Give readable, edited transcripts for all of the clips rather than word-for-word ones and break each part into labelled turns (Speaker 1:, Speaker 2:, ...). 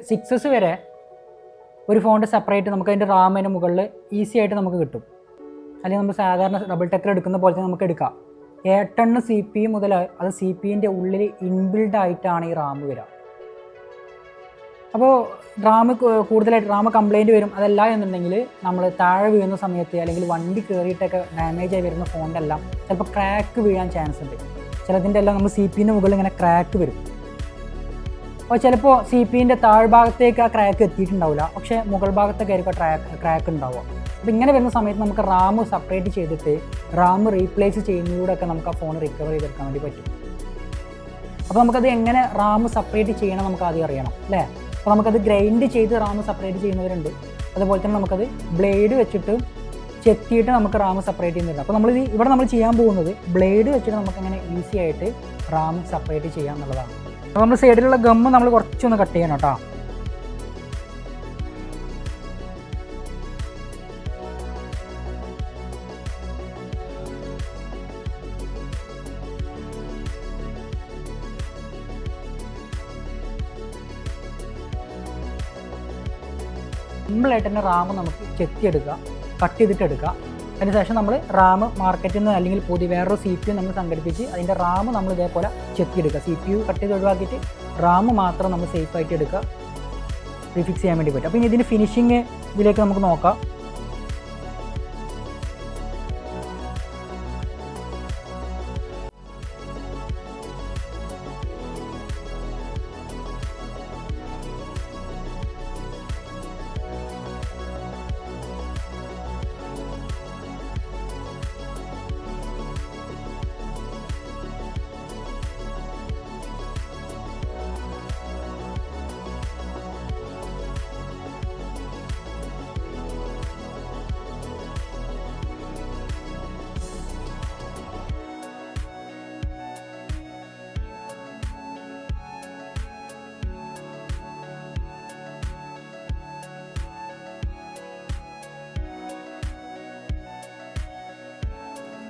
Speaker 1: 6s വരെ ഒരു ഫോണിൻ്റെ സെപ്പറേറ്റ് നമുക്ക് അതിൻ്റെ റാമിന് മുകളിൽ ഈസി ആയിട്ട് നമുക്ക് കിട്ടും. അല്ലെങ്കിൽ നമ്മൾ സാധാരണ ഡബിൾ ടെക്കർ എടുക്കുന്ന പോലെ തന്നെ നമുക്ക് എടുക്കാം. 8 CPU മുതൽ അത് CPUൻ്റെ ഉള്ളിൽ ഇൻബിൽഡ് ആയിട്ടാണ് ഈ റാം വരിക. അപ്പോൾ കൂടുതലായിട്ട് റാം കംപ്ലയിൻറ്റ് വരും. അതല്ല എന്നുണ്ടെങ്കിൽ നമ്മൾ താഴെ വീഴുന്ന സമയത്ത് അല്ലെങ്കിൽ വണ്ടി കയറിയിട്ടൊക്കെ ഡാമേജ് ആയി വരുന്ന ഫോണിൻ്റെ എല്ലാം ചിലപ്പോൾ ക്രാക്ക് വീഴാൻ ചാൻസ് ഉണ്ട്. ചിലതിൻ്റെ എല്ലാം നമ്മൾ CPUൻ്റെ മുകളിൽ ഇങ്ങനെ ക്രാക്ക് വരും. അപ്പോൾ ചിലപ്പോൾ CPUൻ്റെ താഴ്ഭാഗത്തേക്ക് ആ ക്രാക്ക് എത്തിയിട്ടുണ്ടാവില്ല, പക്ഷേ മുകൾ ഭാഗത്തൊക്കെ ആയിരിക്കും ക്രാക്ക് ഉണ്ടാവുക. അപ്പോൾ ഇങ്ങനെ വരുന്ന സമയത്ത് നമുക്ക് റാം സെപ്പറേറ്റ് ചെയ്തിട്ട് റാം റീപ്ലേസ് ചെയ്യുന്നതിലൂടെയൊക്കെ നമുക്ക് ആ ഫോൺ റിക്കവർ ചെയ്തെടുക്കാൻ വേണ്ടി പറ്റും. അപ്പോൾ നമുക്കത് എങ്ങനെ റാം സെപ്പറേറ്റ് ചെയ്യണം നമുക്ക് ആദ്യം അറിയണം അല്ലേ. അപ്പോൾ നമുക്കത് ഗ്രൈൻഡ് ചെയ്ത് റാം സെപ്പറേറ്റ് ചെയ്യുന്നവരുണ്ട്. അതുപോലെ തന്നെ നമുക്കത് ബ്ലേഡ് വെച്ചിട്ട് ചെത്തിയിട്ട് നമുക്ക് റാം സെപ്പറേറ്റ് ചെയ്യുന്നുണ്ട്. അപ്പോൾ ഇവിടെ നമ്മൾ ചെയ്യാൻ പോകുന്നത് ബ്ലേഡ് വെച്ചിട്ട് നമുക്കങ്ങനെ ഈസി ആയിട്ട് റാം സെപ്പറേറ്റ് ചെയ്യാം എന്നുള്ളതാണ്. അപ്പോൾ നമ്മൾ സൈഡിലുള്ള ഗമ്മ് നമ്മൾ കുറച്ചൊന്ന് കട്ട് ചെയ്യണം കേട്ടോ. സിമ്പിളായിട്ട് തന്നെ റാം നമുക്ക് ചെത്തിയെടുക്കുക, കട്ട് ചെയ്തിട്ട് എടുക്കുക. അതിനുശേഷം നമ്മൾ റാം മാർക്കറ്റിൽ നിന്ന് അല്ലെങ്കിൽ പുതിയ വേറൊരു CPU നമ്മൾ സംഘടിപ്പിച്ച് അതിൻ്റെ റാം നമ്മൾ ഇതേപോലെ ചെത്തിയെടുക്കുക. CPU കട്ട് ചെയ്ത് ഒഴിവാക്കിയിട്ട് റാം മാത്രം നമ്മൾ സേഫായിട്ട് എടുക്കുക, റീഫിക്സ് ചെയ്യാൻ വേണ്ടി പറ്റും. അപ്പോൾ ഇനി ഇതിൻ്റെ ഫിനിഷിങ് ഇതിലേക്ക് നമുക്ക് നോക്കാം.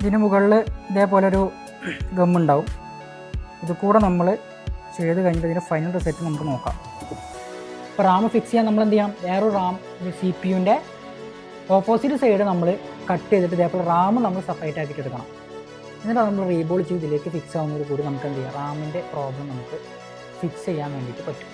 Speaker 1: ഇതിന് മുകളിൽ ഇതേപോലൊരു ഗമ്മുണ്ടാവും. ഇത് കൂടെ നമ്മൾ ചെയ്ത് കഴിഞ്ഞിട്ട് ഇതിൻ്റെ ഫൈനൽ റിസൾട്ട് നമുക്ക് നോക്കാം. ഇപ്പോൾ റാം ഫിക്സ് ചെയ്യാൻ നമ്മൾ എന്ത് ചെയ്യാം, വേറൊരു റാം CPUൻ്റെ ഓപ്പോസിറ്റ് സൈഡ് നമ്മൾ കട്ട് ചെയ്തിട്ട് ഇതേപോലെ റാം നമ്മൾ സെപ്പറേറ്റ് ആക്കിയിട്ട് എടുക്കണം. എന്നിട്ട് നമ്മൾ റീബോൾ ചെയ്ത് ഇതിലേക്ക് ഫിക്സ് ആവുന്നത് കൂടി നമുക്ക് എന്ത് ചെയ്യാം, റാമിൻ്റെ പ്രോബ്ലം നമുക്ക് ഫിക്സ് ചെയ്യാൻ വേണ്ടിയിട്ട് പറ്റും.